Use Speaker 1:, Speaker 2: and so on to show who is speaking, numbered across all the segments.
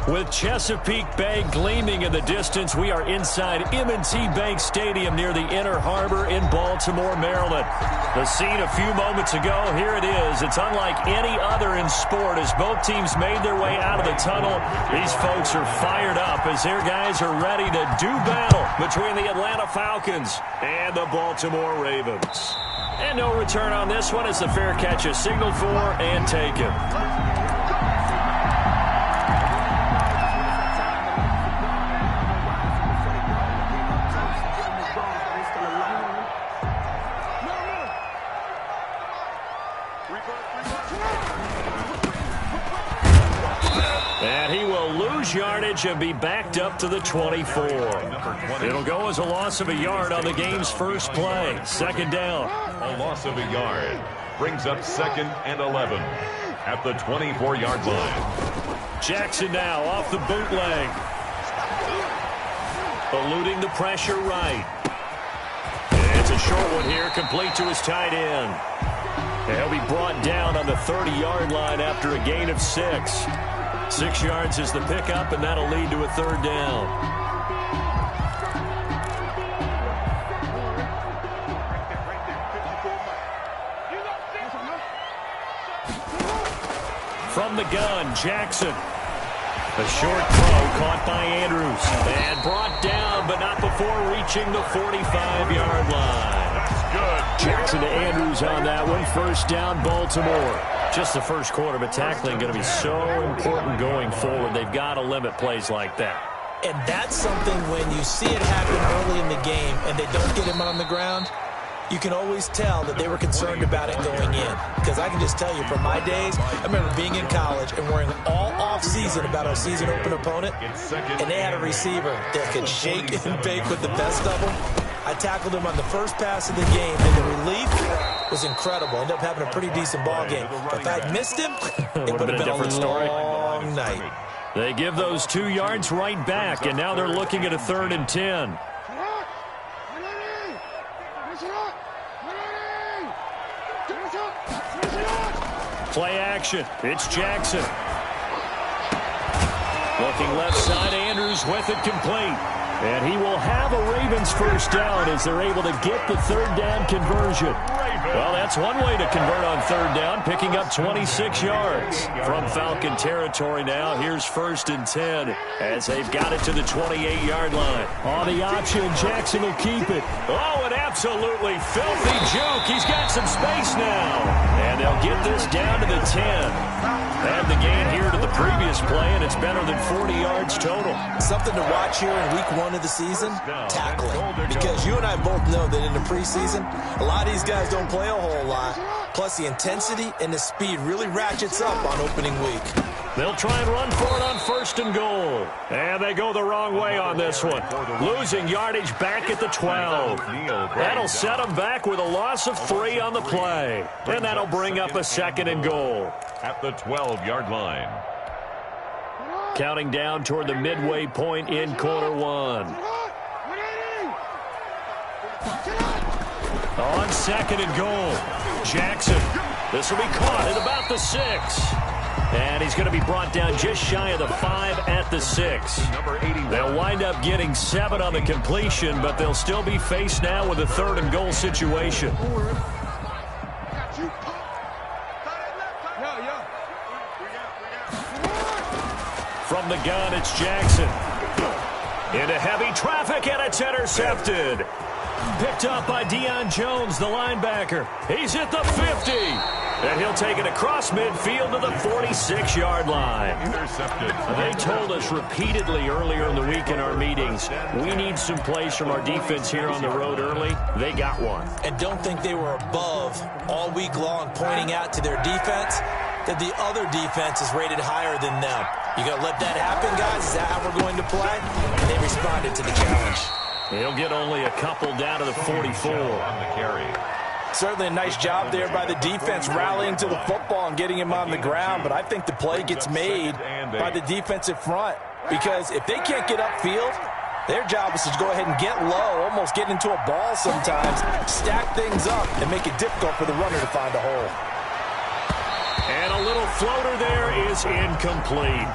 Speaker 1: With Chesapeake Bay gleaming in the distance, we are inside M&T Bank Stadium near the Inner Harbor in Baltimore, Maryland. The scene a few moments ago, here it is. It's unlike any other in sport as both teams made their way out of the tunnel. These folks are fired up as their guys are ready to do battle between the Atlanta Falcons and the Baltimore Ravens. And no return on this one as the fair catch is signaled for and taken. And he will lose yardage and be backed up to the 24. It'll go as a loss of a yard on the game's first play. Second down.
Speaker 2: A loss of a yard brings up 2nd and 11 at the 24-yard line.
Speaker 1: Jackson now off the bootleg. Eluding the pressure right. And it's a short one here, complete to his tight end. And he'll be brought down on the 30-yard line after a gain of 6. 6 yards is the pickup, and that'll lead to a third down. From the gun, Jackson. A short throw caught by Andrews. And brought down, but not before reaching the 45-yard line.
Speaker 2: That's good.
Speaker 1: Jackson to Andrews on that one. First down, Baltimore. Just the first quarter, but tackling going to be so important going forward. They've got to limit plays like that.
Speaker 3: And that's something when you see it happen early in the game and they don't get him on the ground, you can always tell that they were concerned about it going in. Because I can just tell you, from my days, I remember being in college and worrying all off-season about our season open opponent, and they had a receiver that could shake and bake with the best of them. I tackled him on the first pass of the game, and the relief was incredible. Ended up having a pretty decent ball game. But if I'd missed him, it would have been a long night.
Speaker 1: They give those 2 yards right back, and now they're looking at a 3rd and 10. Play action. It's Jackson. Looking left side, Andrews with it complete. And he will have a Ravens first down as they're able to get the 3rd down conversion. Well, that's one way to convert on 3rd down, picking up 26 yards. From Falcon territory now, here's 1st and 10 as they've got it to the 28-yard line. On the option, Jackson will keep it. Oh, an absolutely filthy juke. He's got some space now. And they'll get this down to the 10. And the gain here to the previous play, and it's better than 40 yards total.
Speaker 3: Something to watch here in week 1 of the season, tackling. Because you and I both know that in the preseason, a lot of these guys don't play a whole lot. Plus, the intensity and the speed really ratchets up on opening week.
Speaker 1: They'll try and run for it on 1st and goal. And they go the wrong way on this one. Losing yardage back at the 12. That'll set them back with a loss of 3 on the play. And that'll bring up a 2nd and goal.
Speaker 2: At the 12-yard line.
Speaker 1: Counting down toward the midway point in quarter 1. On 2nd and goal, Jackson. This will be caught at about the 6. And he's going to be brought down just shy of the 5 at the 6. They'll wind up getting 7 on the completion, but they'll still be faced now with a 3rd and goal situation. From the gun, it's Jackson. Into heavy traffic, and it's intercepted. Picked up by Deion Jones, the linebacker. He's at the 50. And he'll take it across midfield to the 46-yard line.
Speaker 2: Intercepted.
Speaker 1: They told us repeatedly earlier in the week in our meetings, we need some plays from our defense here on the road early. They got one.
Speaker 3: And don't think they were above all week long pointing out to their defense that the other defense is rated higher than them. You got to let that happen, guys? Is that how we're going to play? And they responded to the challenge.
Speaker 1: He'll get only a couple down to the 44.
Speaker 2: On the carry.
Speaker 3: Certainly a nice job there by the defense rallying to the football and getting him on the ground, but I think the play gets made by the defensive front because if they can't get upfield, their job is to go ahead and get low, almost get into a ball sometimes, stack things up, and make it difficult for the runner to find a hole.
Speaker 1: And a little floater there is incomplete.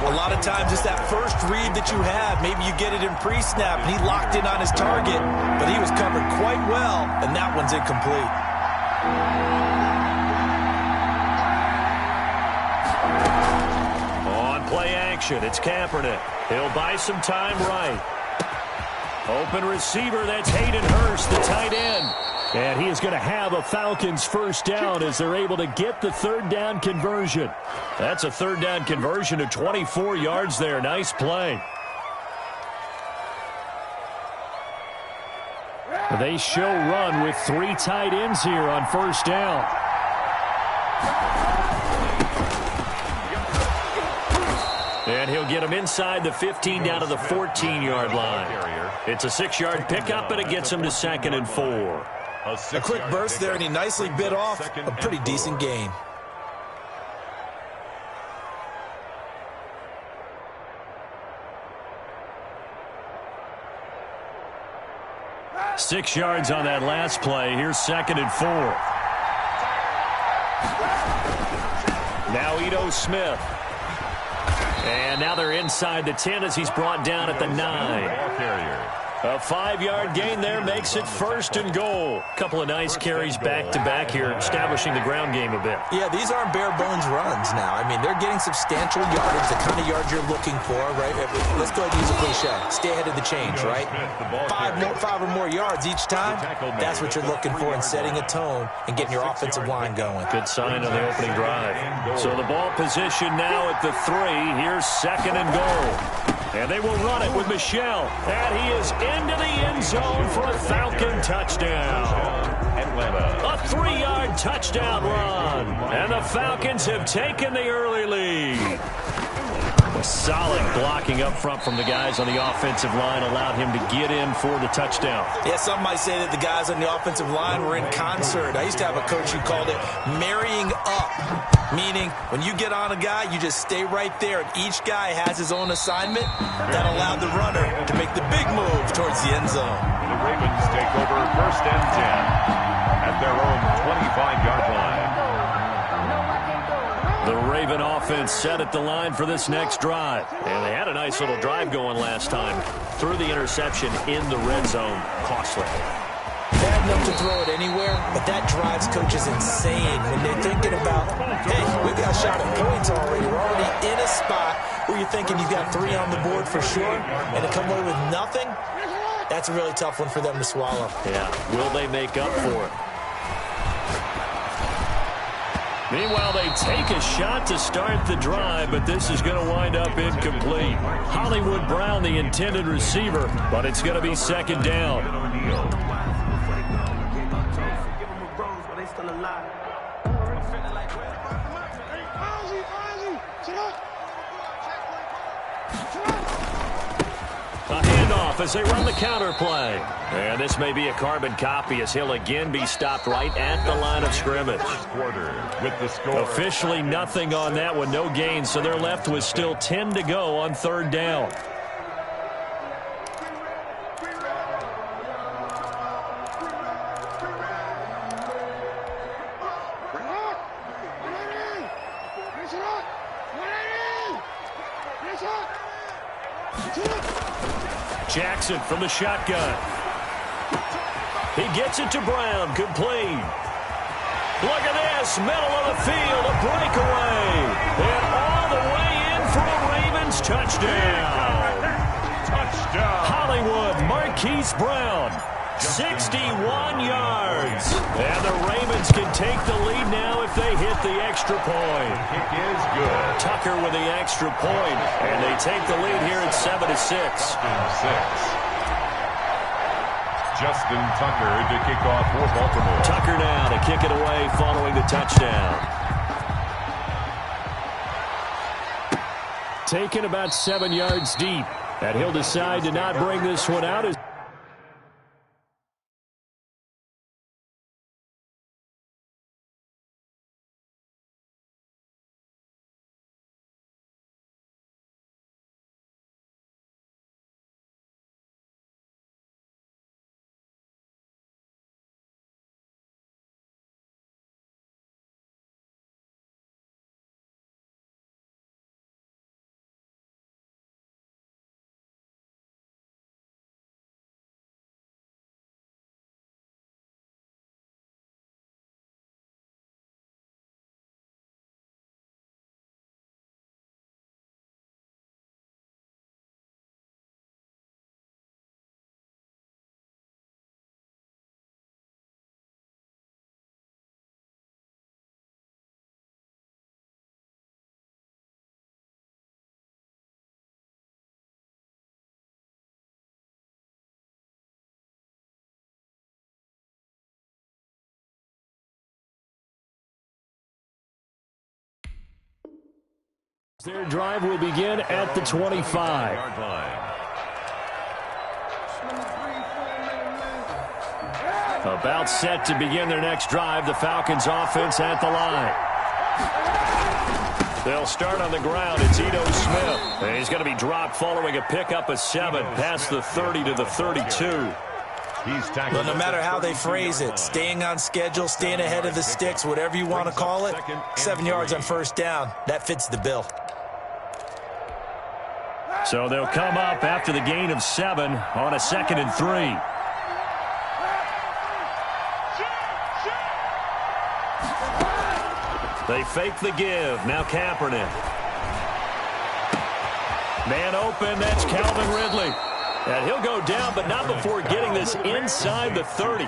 Speaker 3: A lot of times it's that first read that you have. Maybe you get it in pre-snap, and he locked in on his target, but he was covered quite well, and that one's incomplete.
Speaker 1: On play action, it's Kaepernick. He'll buy some time right. Open receiver, that's Hayden Hurst, the tight end. And he is going to have a Falcons first down as they're able to get the third down conversion. That's a third down conversion of 24 yards there. Nice play. They show run with 3 tight ends here on first down. And he'll get him inside the 15 down to the 14-yard line. It's a 6-yard pickup, but it gets him to 2nd and 4.
Speaker 3: A quick burst there, and he nicely bit off a pretty decent gain.
Speaker 1: Six yards on that last play. Here's 2nd and 4. Now Ito Smith. And now they're inside the 10 as he's brought down at the 9. A 5-yard gain there makes it 1st and goal. Couple of nice carries back-to-back here, establishing the ground game a bit.
Speaker 3: Yeah, these aren't bare-bones runs now. I mean, they're getting substantial yardage, the kind of yards you're looking for, right? Let's go ahead and use a cliche. Stay ahead of the change, right? 5 or more yards each time, that's what you're looking for in setting a tone and getting your offensive line going.
Speaker 1: Good sign on the opening drive. So the ball position now at the 3. Here's 2nd and goal. And they will run it with Michel. And he is into the end zone for a Falcon touchdown. A 3-yard touchdown run. And the Falcons have taken the early lead. Solid blocking up front from the guys on the offensive line allowed him to get in for the touchdown.
Speaker 3: Yeah, some might say that the guys on the offensive line were in concert. I used to have a coach who called it marrying up, meaning when you get on a guy, you just stay right there, and each guy has his own assignment. That allowed the runner to make the big move towards the end zone.
Speaker 2: The Ravens take over 1st and 10 at their own 25-yard line.
Speaker 1: The Raven offense set at the line for this next drive. And they had a nice little drive going last time. Threw the interception in the red zone. Costly.
Speaker 3: Bad enough to throw it anywhere, but that drives coaches insane when they're thinking about, hey, we got a shot at points already. We're already in a spot where you're thinking you've got 3 on the board for sure, and to come away with nothing, that's a really tough one for them to swallow.
Speaker 1: Yeah, will they make up for it? Meanwhile, they take a shot to start the drive, but this is going to wind up incomplete. Hollywood Brown, the intended receiver, but it's going to be 2nd down. A handoff as they run the counter play. And this may be a carbon copy as he'll again be stopped right at the line of scrimmage.
Speaker 2: With the score.
Speaker 1: Officially nothing on that one, no gain, so they're left with still 10 to go on 3rd down. Jackson from the shotgun. He gets it to Brown, complete. Look at this, middle of the field, a breakaway. And all the way in for a Ravens touchdown. Hollywood Marquise Brown, 61 yards. And the Ravens can take the lead now if they hit the extra point.
Speaker 2: Kick is good.
Speaker 1: Tucker with the extra point, and they take the lead here at 7-6.
Speaker 2: Justin Tucker to kick off for Baltimore.
Speaker 1: Tucker now to kick it away following the touchdown. Taken about 7 yards deep, and he'll decide to not bring this one out. Their drive will begin at the 25. About set to begin their next drive. The Falcons offense at the line. They'll start on the ground. It's Ito Smith. And he's going to be dropped following a pickup of 7 past the 30 to the 32.
Speaker 3: Well, no matter how they phrase it, staying on schedule, staying ahead of the sticks, whatever you want to call it, 7 yards on first down, that fits the bill.
Speaker 1: So they'll come up after the gain of 7 on a 2nd and 3. They fake the give. Now Kaepernick. Man open. That's Calvin Ridley. And he'll go down, but not before getting this inside the 30.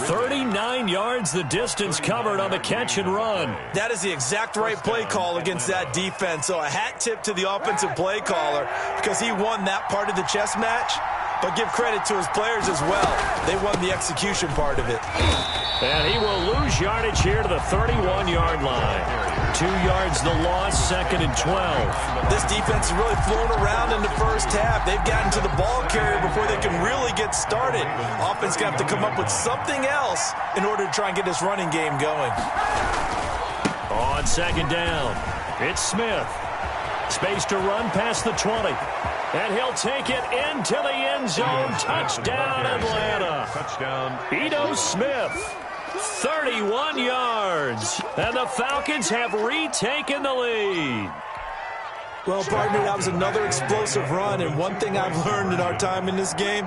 Speaker 1: 39 yards the distance covered on the catch and run.
Speaker 3: That is the exact right play call against that defense. So a hat tip to the offensive play caller because he won that part of the chess match. But give credit to his players as well. They won the execution part of it.
Speaker 1: And he will lose yardage here to the 31-yard line. 2 yards the loss, 2nd and 12.
Speaker 3: This defense has really flown around in the first half. They've gotten to the ball carrier before they can really get started. Offense got to come up with something else in order to try and get this running game going.
Speaker 1: On 2nd down, it's Smith. Space to run past the 20. And he'll take it into the end zone. Touchdown, Atlanta.
Speaker 2: Touchdown.
Speaker 1: Ito Smith, 31 yards. And the Falcons have retaken the lead.
Speaker 3: Well, partner, that was another explosive run. And one thing I've learned in our time in this game,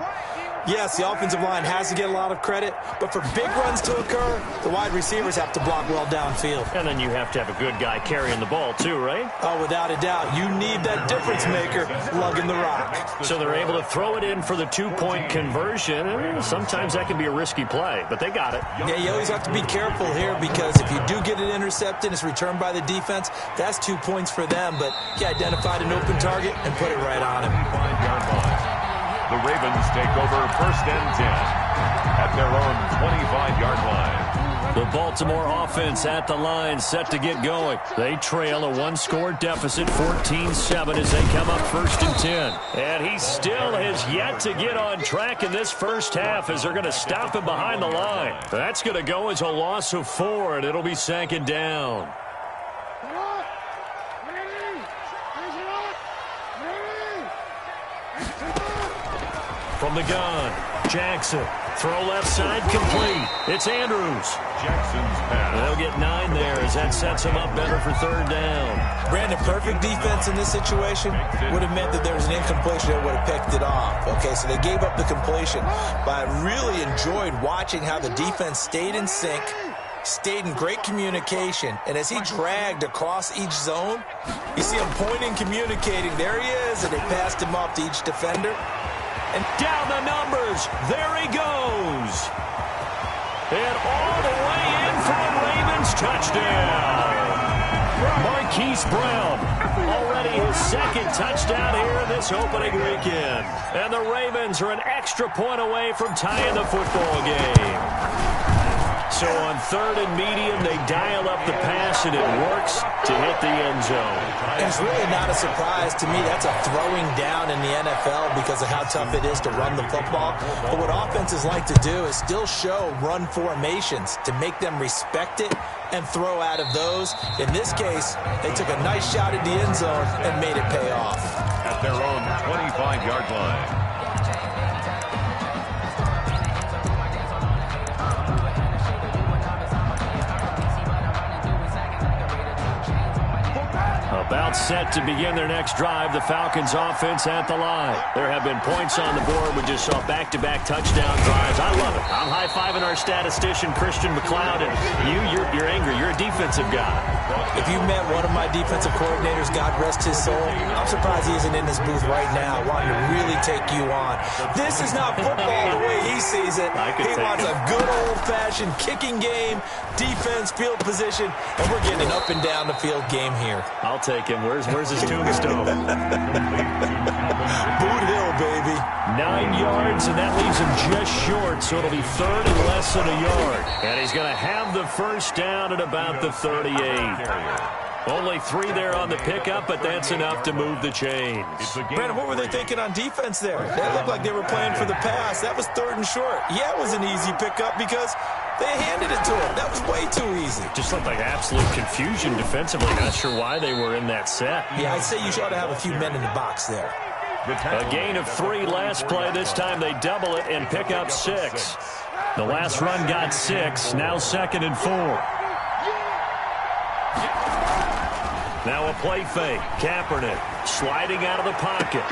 Speaker 3: yes, the offensive line has to get a lot of credit, but for big runs to occur, the wide receivers have to block well downfield.
Speaker 1: And then you have to have a good guy carrying the ball too, right?
Speaker 3: Oh, without a doubt. You need that difference maker lugging the rock.
Speaker 1: So they're able to throw it in for the 2-point conversion. Sometimes that can be a risky play, but they got it.
Speaker 3: Yeah, you always have to be careful here because if you do get it intercepted, it's returned by the defense, that's 2 points for them. But he identified an open target and put it right on him.
Speaker 2: 5-yard line. The Ravens take over 1st and 10 at their own 25-yard line.
Speaker 1: The Baltimore offense at the line set to get going. They trail a 1-score deficit, 14-7 as they come up 1st and 10. And he still has yet to get on track in this first half as they're going to stop him behind the line. That's going to go as a loss of 4, and it'll be 2nd down. From the gun, Jackson. Throw left side complete. It's Andrews.
Speaker 2: Jackson's pass.
Speaker 1: They'll get 9 there as that sets him up better for 3rd down.
Speaker 3: Brandon, perfect defense in this situation would have meant that there was an incompletion that would have picked it off. Okay, so they gave up the completion. But I really enjoyed watching how the defense stayed in sync, stayed in great communication, and as he dragged across each zone, you see him pointing, communicating. There he is, and they passed him off to each defender.
Speaker 1: And down the numbers. There he goes. And all the way in for a Ravens touchdown. Marquise Brown, already his 2nd touchdown here this opening weekend. And the Ravens are an extra point away from tying the football game. So on 3rd and medium, they dial up the pass, and it works to hit the end zone.
Speaker 3: And it's really not a surprise to me. That's a throwing down in the NFL because of how tough it is to run the football. But what offenses like to do is still show run formations to make them respect it and throw out of those. In this case, they took a nice shot at the end zone and made it pay off.
Speaker 2: At their own 25-yard line.
Speaker 1: About set to begin their next drive, the Falcons offense at the line. There have been points on the board. We just saw back-to-back touchdown drives. I love it. I'm high-fiving our statistician, Christian McLeod, and you're angry. You're a defensive guy.
Speaker 3: If you met one of my defensive coordinators, God rest his soul, I'm surprised he isn't in this booth right now wanting to really take you on. This is not football the way he sees it. He wants a good old-fashioned kicking game, defense, field position, and we're getting an up and down the field game here.
Speaker 1: I'll take him. Where's his tombstone?
Speaker 3: Boot Hill, baby.
Speaker 1: 9 yards, and that leaves him just short, so it'll be 3rd and less than a yard. And he's going to have the first down at about the 38. Only 3 there on the pickup, but that's enough to move the chains.
Speaker 3: Brandon, what were they thinking on defense there? They looked like they were playing for the pass. That was 3rd and short. Yeah, it was an easy pickup because they handed it to him. That was way too easy.
Speaker 1: Just looked like absolute confusion defensively. Not sure why they were in that set.
Speaker 3: Yeah, I'd say you ought to have a few men in the box there.
Speaker 1: A gain of 3 last play. This time they double it and pick up 6. The last run got 6. Now 2nd and 4. Now a play fake. Kaepernick sliding out of the pocket.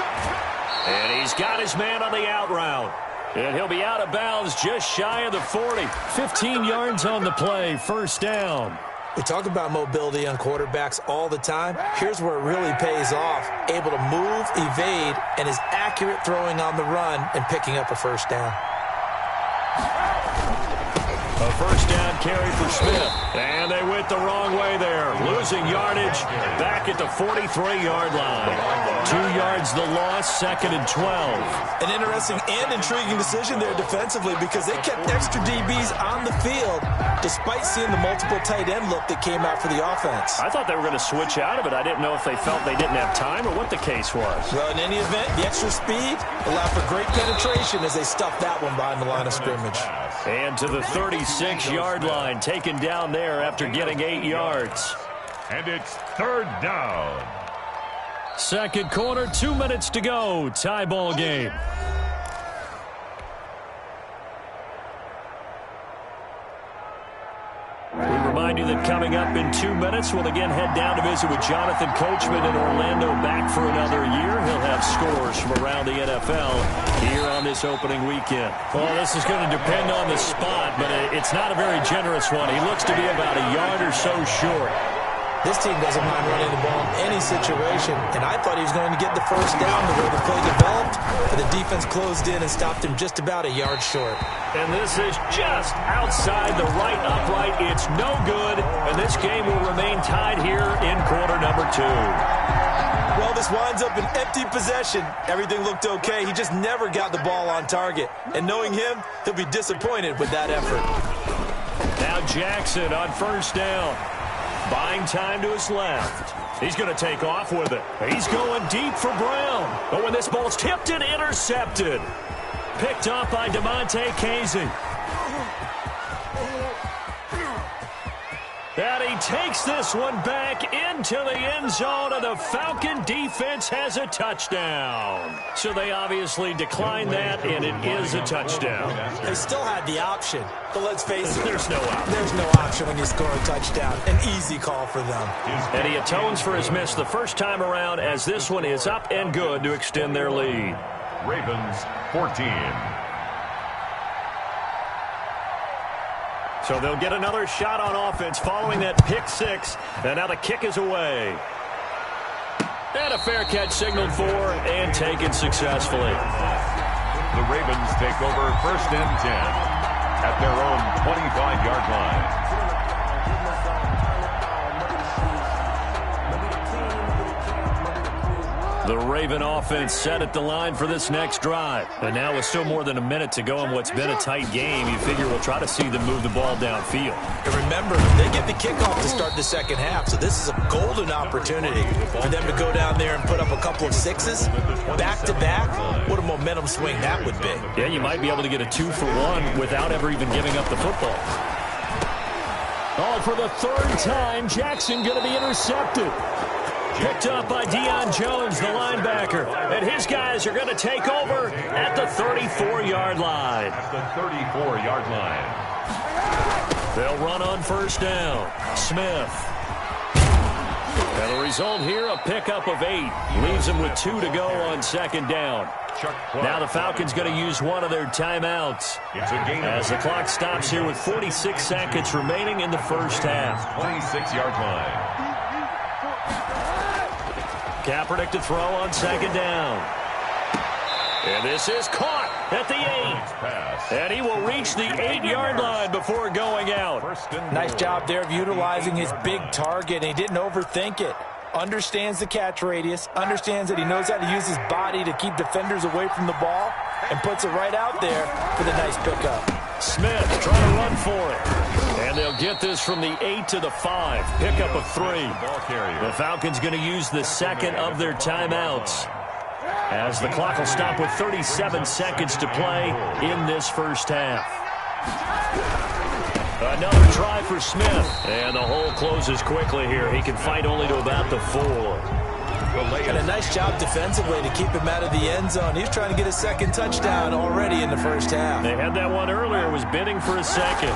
Speaker 1: And he's got his man on the out route. And he'll be out of bounds just shy of the 40. 15 yards on the play. 1st down.
Speaker 3: We talk about mobility on quarterbacks all the time. Here's where it really pays off. Able to move, evade, and is accurate throwing on the run and picking up a 1st down.
Speaker 1: A 1st down carry for Smith. And they went the wrong way there. Losing yardage back at the 43-yard line. 2 yards the loss, 2nd and 12.
Speaker 3: An interesting and intriguing decision there defensively because they kept extra DBs on the field despite seeing the multiple tight end look that came out for the offense.
Speaker 1: I thought they were going to switch out of it. I didn't know if they felt they didn't have time or what the case was.
Speaker 3: Well, in any event, the extra speed allowed for great penetration as they stuffed that one behind the line of scrimmage.
Speaker 1: And to the 36-yard line, taken down there after getting 8 yards.
Speaker 2: And it's 3rd down.
Speaker 1: 2nd quarter, 2 minutes to go. Tie ball game. We remind you that coming up in 2 minutes, we'll again head down to visit with Jonathan Coachman in Orlando, back for another year. He'll have scores from around the NFL here on this opening weekend. Well, this is going to depend on the spot, but it's not a very generous one. He looks to be about a yard or so short.
Speaker 3: This team doesn't mind running the ball in any situation, and I thought he was going to get the 1st down the way the play developed, but the defense closed in and stopped him just about a yard short.
Speaker 1: And this is just outside the right upright. It's no good, and this game will remain tied here in quarter number 2.
Speaker 3: Well, this winds up an empty possession. Everything looked okay. He just never got the ball on target. And knowing him, he'll be disappointed with that effort.
Speaker 1: Now Jackson on 1st down. Buying time to his left. He's going to take off with it. He's going deep for Brown. But when this ball's tipped and intercepted. Picked up by DeMonte Casey. And he takes this one back into the end zone, and the Falcon defense has a touchdown. So they obviously declined that, and it is a touchdown.
Speaker 3: They still had the option, but let's face it.
Speaker 1: There's no option.
Speaker 3: There's no option when you score a touchdown. An easy call for them.
Speaker 1: And he atones for his miss the 1st time around, as this one is up and good to extend their lead.
Speaker 2: Ravens 14.
Speaker 1: So they'll get another shot on offense following that pick 6. And now the kick is away. And a fair catch signaled for and taken successfully.
Speaker 2: The Ravens take over 1st and 10 at their own 25-yard line.
Speaker 1: The Raven offense set at the line for this next drive. And now with still more than a minute to go in what's been a tight game, you figure we'll try to see them move the ball downfield.
Speaker 3: And remember, they get the kickoff to start the 2nd half, so this is a golden opportunity for them to go down there and put up a couple of 6s back-to-back. What a momentum swing that would be.
Speaker 1: Yeah, you might be able to get a 2-for-1 without ever even giving up the football. Oh, for the 3rd time, Jackson going to be intercepted. Picked up by Deion Jones, the linebacker. And his guys are going to take over at the 34-yard line.
Speaker 2: At the 34-yard line.
Speaker 1: They'll run on 1st down. Smith. And the result here, a pickup of 8. Leaves them with 2 to go on 2nd down. Now the Falcons going to use one of their timeouts as the clock stops here with 46 seconds remaining in the 1st half.
Speaker 2: 26-yard line.
Speaker 1: Kaepernick to throw on 2nd down. And this is caught at the 8. And he will reach the 8-yard line before going out.
Speaker 3: Nice job there of utilizing his big target. He didn't overthink it. Understands the catch radius. Understands that he knows how to use his body to keep defenders away from the ball. And puts it right out there for the nice pickup.
Speaker 1: Smith trying to run for it. And And they'll get this from the 8 to the 5. Pick up a 3. The Falcons going to use the second of their timeouts, as the clock will stop with 37 seconds to play in this first half. Another try for Smith. And the hole closes quickly here. He can fight only to about the 4.
Speaker 3: And a nice job defensively to keep him out of the end zone. He's trying to get a second touchdown already in the first half.
Speaker 1: They had that one earlier, was bidding for a second.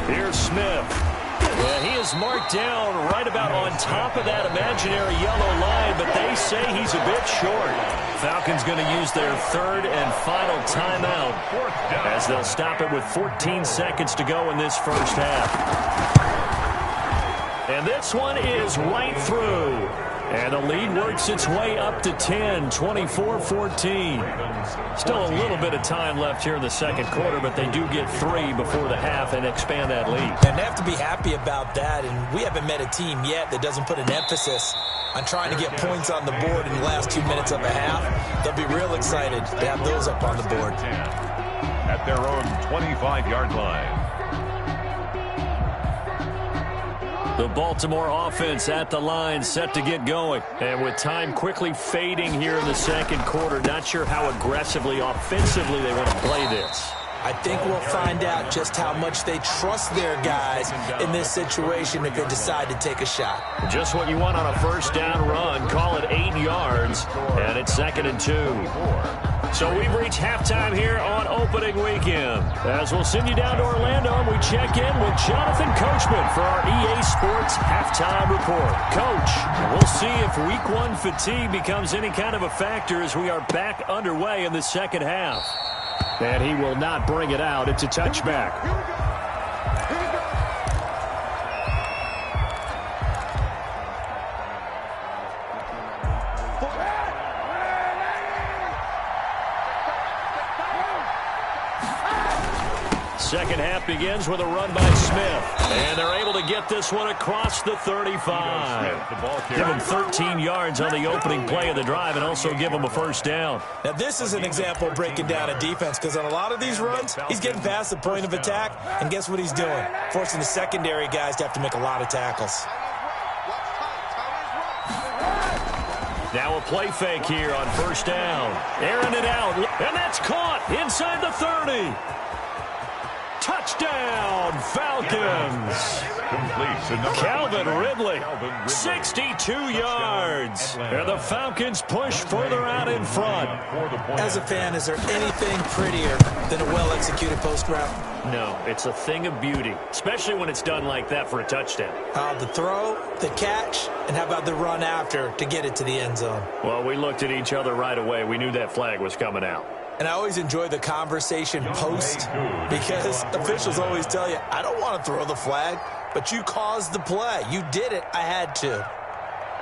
Speaker 1: Here's Smith. Yeah, he is marked down right about on top of that imaginary yellow line, but they say he's a bit short. Falcons going to use their third and final timeout, as they'll stop it with 14 seconds to go in this first half. And this one is right through. And the lead works its way up to 10, 24-14. Still a little bit of time left here in the second quarter, but they do get 3 before the half and expand that lead.
Speaker 3: And they have to be happy about that, and we haven't met a team yet that doesn't put an emphasis on trying to get points on the board in the last 2 minutes of a half. They'll be real excited to have those up on the board.
Speaker 2: At their own 25-yard line.
Speaker 1: The Baltimore offense at the line, set to get going. And with time quickly fading here in the second quarter, not sure how aggressively, offensively they want to play this.
Speaker 3: I think we'll find out just how much they trust their guys in this situation if they decide to take a shot.
Speaker 1: Just what you want on a first down run. Call it 8 yards, and it's 2nd and 2. So we've reached halftime here on opening weekend. As we'll send you down to Orlando, and we check in with Jonathan Coachman for our EA Sports Halftime Report. Coach, we'll see if Week 1 fatigue becomes any kind of a factor as we are back underway in the second half. And he will not bring it out. It's a touchback. Second half begins with a run by Smith. And they're able to get this one across the 35. Give him 13 yards on the opening play of the drive and also give him a first down.
Speaker 3: Now, this is an example of breaking down a defense, because on a lot of these runs, he's getting past the point of attack, and guess what he's doing? Forcing the secondary guys to have to make a lot of tackles.
Speaker 1: Now a play fake here on first down. Airing it out, and that's caught inside the 30. Touchdown, Falcons. Calvin Ridley, 62 yards. And the Falcons push further out in front.
Speaker 3: As a fan, is there anything prettier than a well-executed post route?
Speaker 1: No, it's a thing of beauty, especially when it's done like that for a touchdown.
Speaker 3: The throw, the catch, and how about the run after to get it to the end zone?
Speaker 1: Well, we looked at each other right away. We knew that flag was coming out.
Speaker 3: And I always enjoy the conversation post, because officials always tell you, I don't want to throw the flag, but you caused the play. You did it. I had to.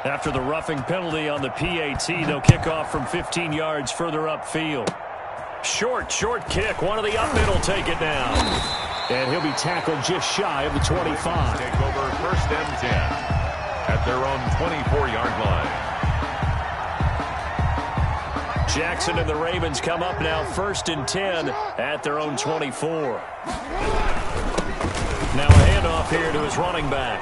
Speaker 1: After the roughing penalty on the PAT, they'll kick off from 15 yards further upfield. Short kick. One of the up middle take it down. And he'll be tackled just shy of the 25.
Speaker 2: Take over 1st and 10 at their own 24-yard line.
Speaker 1: Jackson and the Ravens come up now 1st and 10 at their own 24. Now a handoff here to his running back.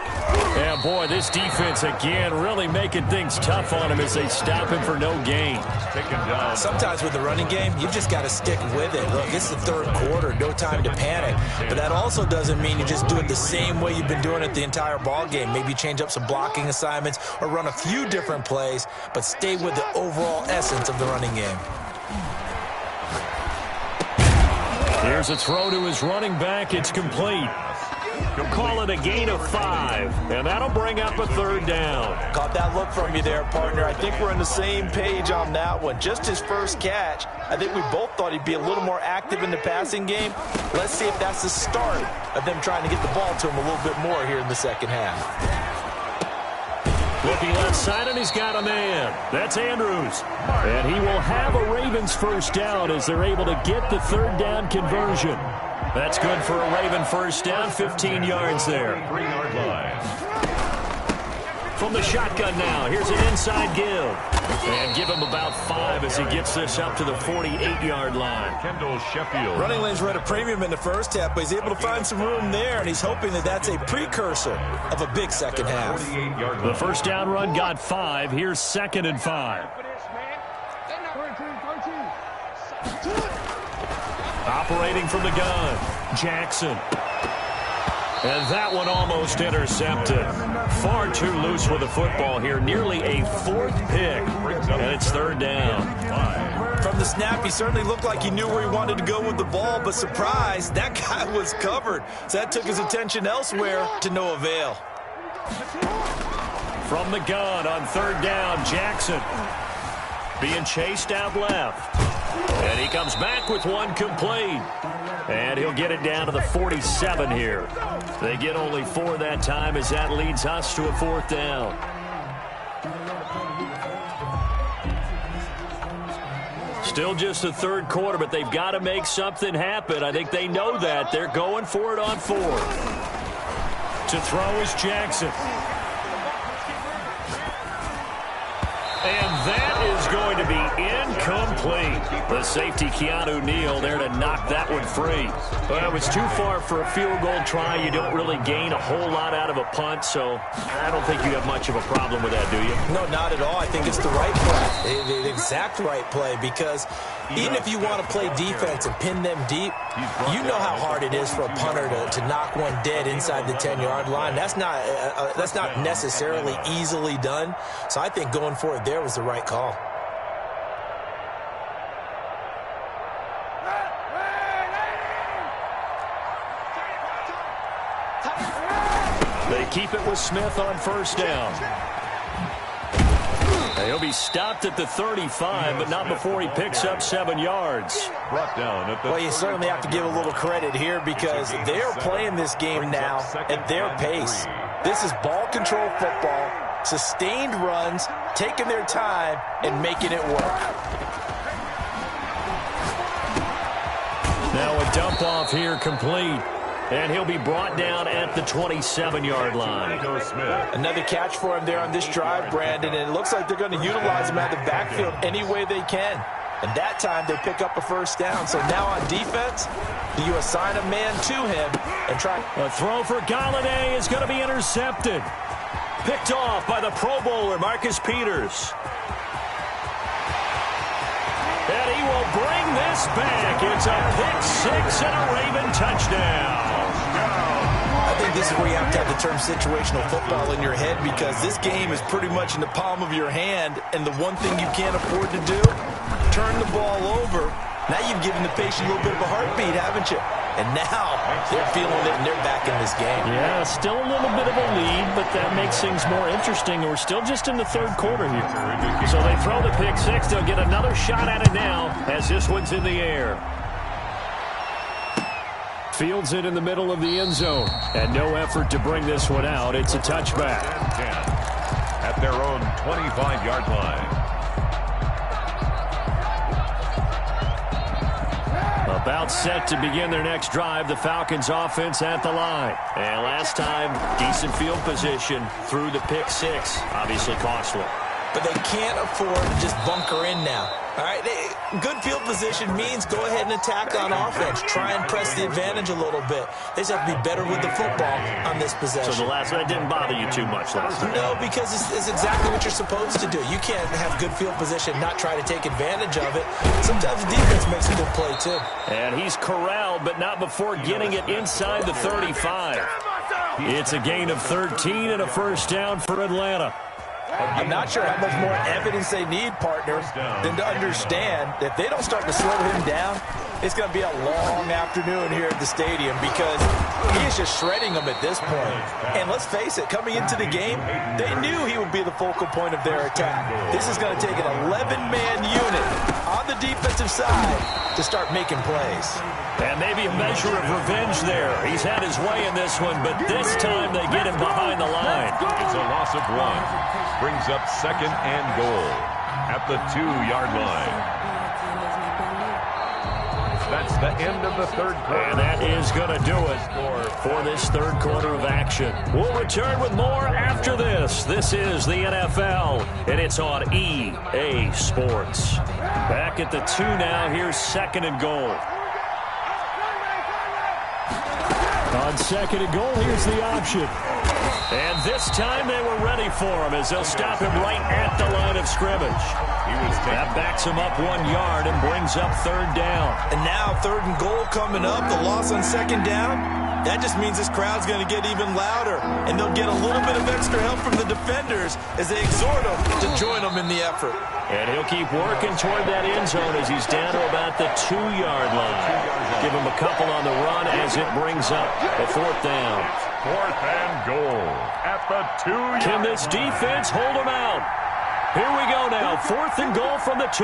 Speaker 1: Yeah, boy, this defense again really making things tough on him as they stop him for no gain.
Speaker 3: Sometimes with the running game, you've just got to stick with it. Look, it's the third quarter, no time to panic. But that also doesn't mean you just do it the same way you've been doing it the entire ball game. Maybe change up some blocking assignments or run a few different plays, but stay with the overall essence of the running game.
Speaker 1: Here's a throw to his running back. It's complete. He'll call it a gain of 5, and that'll bring up a 3rd down.
Speaker 3: Caught that look from you there, partner. I think we're on the same page on that one. Just his first catch. I think we both thought he'd be a little more active in the passing game. Let's see if that's the start of them trying to get the ball to him a little bit more here in the second half.
Speaker 1: Looking left side, and he's got a man. That's Andrews. And he will have a Ravens first down as they're able to get the 3rd down conversion. That's good for a Raven first down, 15 yards there.
Speaker 2: 3-yard line.
Speaker 1: From the shotgun now, here's an inside give. And give him about 5 as he gets this up to the 48-yard line.
Speaker 2: Kendall Sheffield.
Speaker 3: Running lanes were at a premium in the first half, but he's able to find some room there, and he's hoping that that's a precursor of a big second half.
Speaker 1: The first down run got 5. Here's 2nd and 5. Operating from the gun, Jackson. And that one almost intercepted. Far too loose with the football here. Nearly a 4th pick. And it's 3rd down.
Speaker 3: From the snap, he certainly looked like he knew where he wanted to go with the ball, but surprise, that guy was covered. So that took his attention elsewhere to no avail.
Speaker 1: From the gun on 3rd down, Jackson. Being chased out left. And he comes back with one complete. And he'll get it down to the 47 here. They get only 4 that time as that leads us to a 4th down. Still just the 3rd quarter, but they've got to make something happen. I think they know that. They're going for it on 4th. To throw is Jackson. And that is going to be incomplete. The safety, Keanu Neal, there to knock that one free. Well, it was too far for a field goal try. You don't really gain a whole lot out of a punt, so I don't think you have much of a problem with that, do you?
Speaker 3: No, not at all. I think it's the right play, the exact right play, because even if you want to play defense and pin them deep, you know how hard it is for a punter to knock one dead inside the 10-yard line. That's not necessarily easily done. So I think going for it there was the right call.
Speaker 1: They keep it with Smith on 1st down. He'll be stopped at the 35, but not before he picks up 7 yards.
Speaker 2: Brought down at the
Speaker 3: well, you certainly have to give a little credit here because they're playing this game now at their pace. This is ball control football, sustained runs, taking their time, and making it work.
Speaker 1: Now a dump off here complete. And he'll be brought down at the 27-yard line.
Speaker 3: Another catch for him there on this drive, Brandon, and it looks like they're going to utilize him out of the backfield any way they can. And that time they pick up a 1st down. So now on defense, do you assign a man to him and try?
Speaker 1: A throw for Galladay is going to be intercepted. Picked off by the Pro Bowler, Marcus Peters. And he will bring this back. It's a pick 6 and a Raven touchdown.
Speaker 3: I think this is where you have to have the term situational football in your head because this game is pretty much in the palm of your hand, and the one thing you can't afford to do, turn the ball over. Now you've given the patient a little bit of a heartbeat, haven't you? And now they're feeling it, and they're back in this game.
Speaker 1: Yeah, still a little bit of a lead, but that makes things more interesting. We're still just in the 3rd quarter here. So they throw the pick 6. They'll get another shot at it now as this one's in the air. Fields it in the middle of the end zone. And no effort to bring this one out. It's a touchback.
Speaker 2: At their own 25-yard line.
Speaker 1: About set to begin their next drive, the Falcons offense at the line. And last time, decent field position through the pick 6. Obviously costly.
Speaker 3: But they can't afford to just bunker in now. All right, good field position means go ahead and attack on offense. Try and press the advantage a little bit. They just have to be better with the football on this possession.
Speaker 1: So the last one didn't bother you too much last time?
Speaker 3: No, because it's exactly what you're supposed to do. You can't have good field position, not try to take advantage of it. Sometimes the defense makes a good play, too.
Speaker 1: And he's corralled, but not before getting it inside the 35. It's a gain of 13 and a 1st down for Atlanta.
Speaker 3: I'm not sure how much more evidence they need, partner, than to understand that if they don't start to slow him down, it's going to be a long afternoon here at the stadium because he is just shredding them at this point. And let's face it, coming into the game, they knew he would be the focal point of their attack. This is going to take an 11-man unit on the defensive side to start making plays.
Speaker 1: And maybe a measure of revenge there. He's had his way in this one, but this time they get him behind the line.
Speaker 2: It's a loss of 1. Brings up 2nd and goal at the 2-yard line. That's the end of the third quarter.
Speaker 1: And that is going to do it for this third quarter of action. We'll return with more after this. This is the NFL, and it's on EA Sports. Back at the 2 now. Here's second and goal. On second and goal, here's the option. And this time they were ready for him as they'll stop him right at the line of scrimmage. That backs him up 1 yard and brings up third down.
Speaker 3: And now third and goal coming up, the loss on second down. That just means this crowd's going to get even louder, and they'll get a little bit of extra help from the defenders as they exhort them to join them in the effort.
Speaker 1: And he'll keep working toward that end zone as he's down to about the 2-yard line. Give him a couple on the run as it brings up a fourth down.
Speaker 2: Fourth and goal at the 2-yard line.
Speaker 1: Can this defense hold him out? Here we go now. Fourth and goal from the 2.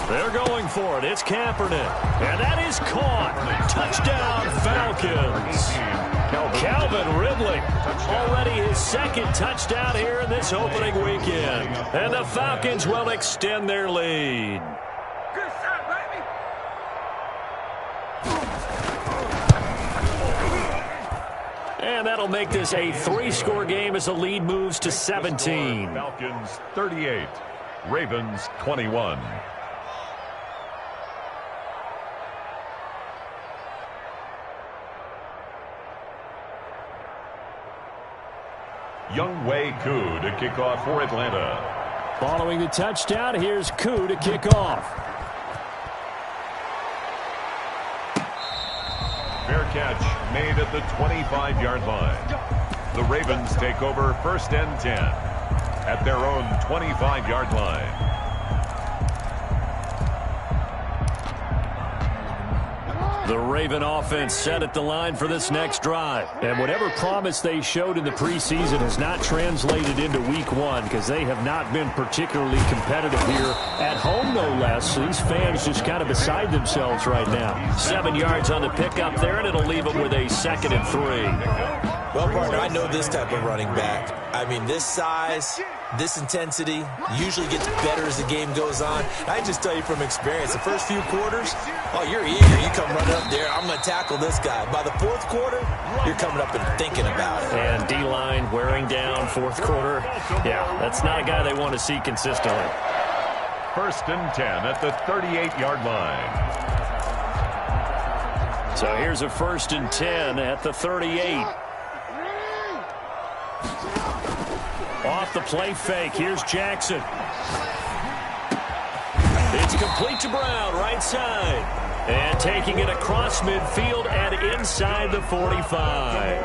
Speaker 1: They're going for it. It's Kaepernick. And that is caught. Touchdown, Falcons. Calvin Ridley. Already his second touchdown here in this opening weekend. And the Falcons will extend their lead.
Speaker 4: Good shot, baby.
Speaker 1: And that'll make this a 3-score game as the lead moves to 17.
Speaker 2: Falcons 38, Ravens 21. Younghoe Koo to kick off for Atlanta.
Speaker 1: Following the touchdown, here's Koo to kick off.
Speaker 2: Fair catch made at the 25-yard line. The Ravens take over first and 10 at their own 25-yard line.
Speaker 1: The Raven offense set at the line for this next drive. And whatever promise they showed in the preseason has not translated into week 1 because they have not been particularly competitive here at home, no less. So these fans just kind of beside themselves right now. 7 yards on the pickup there, and it'll leave them with a 2nd and 3.
Speaker 3: Well, partner, I know this type of running back. I mean, this size, this intensity usually gets better as the game goes on. I just tell you from experience, the first few quarters, oh, you're eager. You come running up there, I'm going to tackle this guy. By the fourth quarter, you're coming up and thinking about it.
Speaker 1: And D-line wearing down fourth quarter. Yeah, that's not a guy they want to see consistently.
Speaker 2: First and 10 at the 38-yard line.
Speaker 1: So here's a first and 10 at the 38. Off the play fake. Here's Jackson. It's complete to Brown, right side. And taking it across midfield and inside the 45.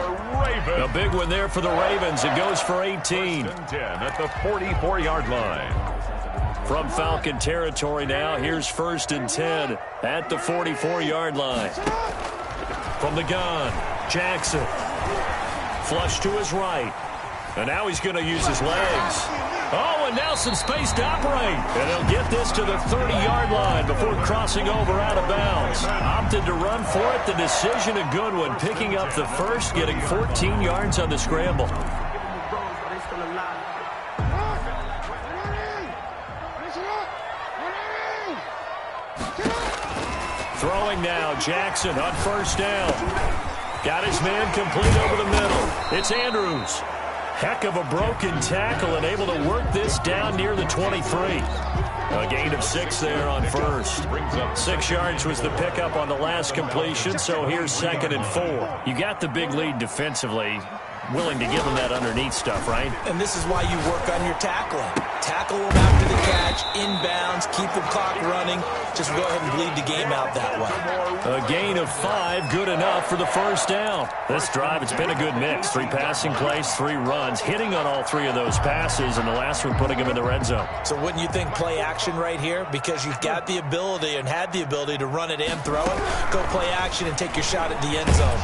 Speaker 1: A big one there for the Ravens. It goes for 18.
Speaker 2: 10 at the 44-yard line.
Speaker 1: From Falcon territory now, here's first and 10 at the 44-yard line. From the gun, Jackson. Flush to his right. And now he's going to use his legs. Oh, and now some space to operate. And he'll get this to the 30-yard line before crossing over out of bounds. Opted to run for it. The decision a good one. Picking up the first, getting 14 yards on the scramble. Throwing now, Jackson on first down. Got his man complete over the middle. It's Andrews. Heck of a broken tackle and able to work this down near the 23. A gain of 6 there on first. 6 yards was the pickup on the last completion, so here's 2nd and 4. You got the big lead defensively. Willing to give them that underneath stuff, right?
Speaker 3: And this is why you work on your tackling. Tackle them after the catch, inbounds, keep the clock running. Just go ahead and bleed the game out that way.
Speaker 1: A gain of 5, good enough for the first down. This drive, it's been a good mix. 3 passing plays, 3 runs, hitting on all 3 of those passes, and the last one putting him in the red zone.
Speaker 3: So wouldn't you think play action right here? Because you've got the ability and had the ability to run it and throw it. Go play action and take your shot at the end zone.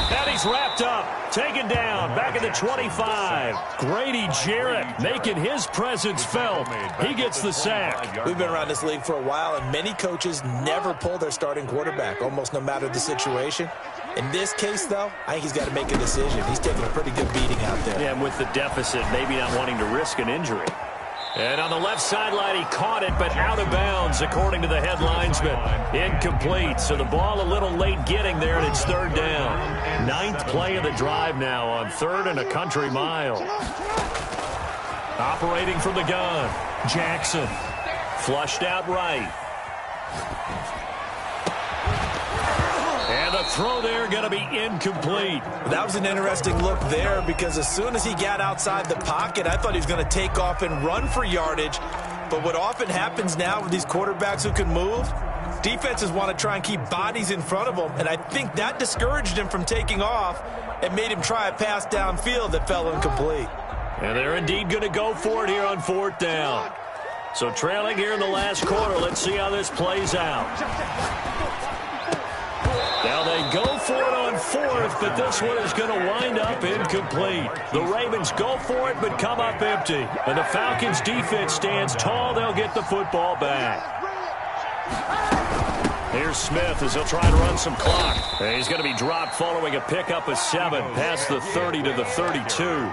Speaker 1: And he's wrapped up, taken down, back at the 25. Grady Jarrett making his presence felt. He gets the sack.
Speaker 3: We've been around this league for a while, and many coaches never pull their starting quarterback, almost no matter the situation. In this case, though, I think he's got to make a decision. He's taking a pretty good beating out there.
Speaker 1: Yeah, and with the deficit, maybe not wanting to risk an injury. And on the left sideline, he caught it, but out of bounds, according to the head linesman. Incomplete, so the ball a little late getting there, and it's third down. Ninth play of the drive now on 3rd and a country mile. Operating from the gun, Jackson. Flushed out right. And the throw there going to be incomplete.
Speaker 3: That was an interesting look there because as soon as he got outside the pocket, I thought he was going to take off and run for yardage. But what often happens now with these quarterbacks who can move, defenses want to try and keep bodies in front of them, and I think that discouraged him from taking off and made him try a pass downfield that fell incomplete.
Speaker 1: And they're indeed going to go for it here on 4th down. So trailing here in the last quarter, let's see how this plays out. Now they go for it on 4th, but this one is going to wind up incomplete. The Ravens go for it, but come up empty. And the Falcons defense stands tall. They'll get the football back. Here's Smith as he'll try and run some clock. And he's going to be dropped following a pickup of 7 past the 30 to the 32.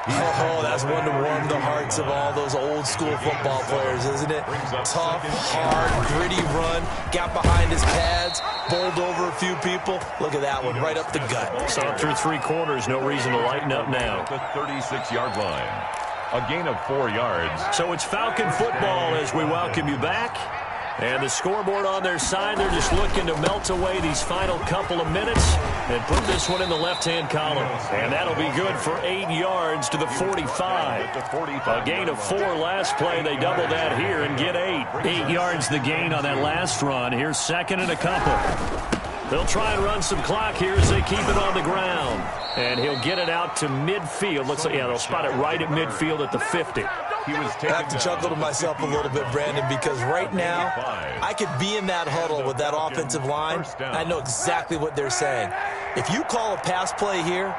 Speaker 3: Oh, that's one to warm the hearts of all those old school football players, isn't it? Tough, hard, gritty run, got behind his pads, bowled over a few people. Look at that one, right up the gut.
Speaker 1: So through 3 quarters, no reason to lighten up now.
Speaker 2: The 36-yard line. A gain of 4 yards.
Speaker 1: So it's Falcon football as we welcome you back. And the scoreboard on their side, they're just looking to melt away these final couple of minutes and put this one in the left-hand column. And that'll be good for 8 yards to the 45. A gain of 4 last play. They double that here and get 8. 8 yards the gain on that last run. Here's 2nd and a couple. They'll try and run some clock here as they keep it on the ground. And he'll get it out to midfield. Looks like, yeah, they'll spot it right at midfield at the 50.
Speaker 3: I have to chuckle to myself a little bit, Brandon, because right now I could be in that huddle with that offensive line. I know exactly what they're saying. If you call a pass play here,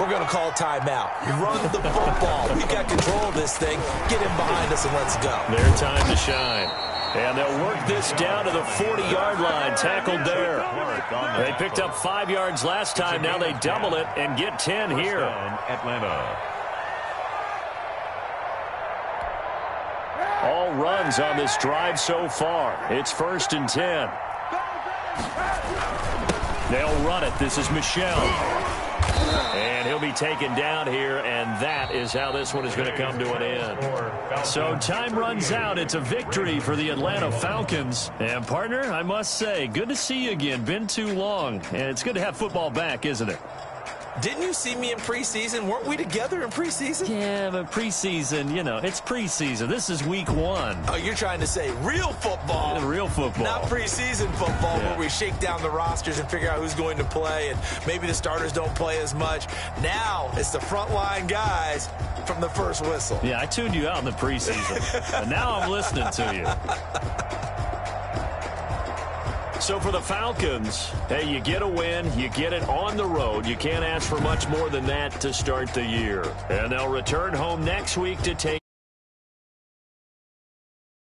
Speaker 3: we're going to call timeout. Run the football. We got control of this thing. Get him behind us and let's go.
Speaker 1: Their time to shine. And they'll work this down to the 40-yard line, tackled there. They picked up 5 yards last time. Now they double it and get 10 here.
Speaker 2: Atlanta.
Speaker 1: All runs on this drive so far. It's 1st and 10. They'll run it. This is Michel. And he'll be taken down here, and that is how this one is going to come to an end. So time runs out. It's a victory for the Atlanta Falcons. And, partner, I must say, good to see you again. Been too long. And it's good to have football back, isn't it?
Speaker 3: Didn't you see me in preseason? Weren't we together in preseason?
Speaker 1: Yeah, but preseason, you know, it's preseason. This is week 1.
Speaker 3: Oh, you're trying to say real football.
Speaker 1: Real football.
Speaker 3: Not preseason football where we shake down the rosters and figure out who's going to play, and maybe the starters don't play as much. Now it's the frontline guys from the first whistle.
Speaker 1: Yeah, I tuned you out in the preseason, and now I'm listening to you. So for the Falcons, hey, you get a win, you get it on the road. You can't ask for much more than that to start the year. And they'll return home next week to take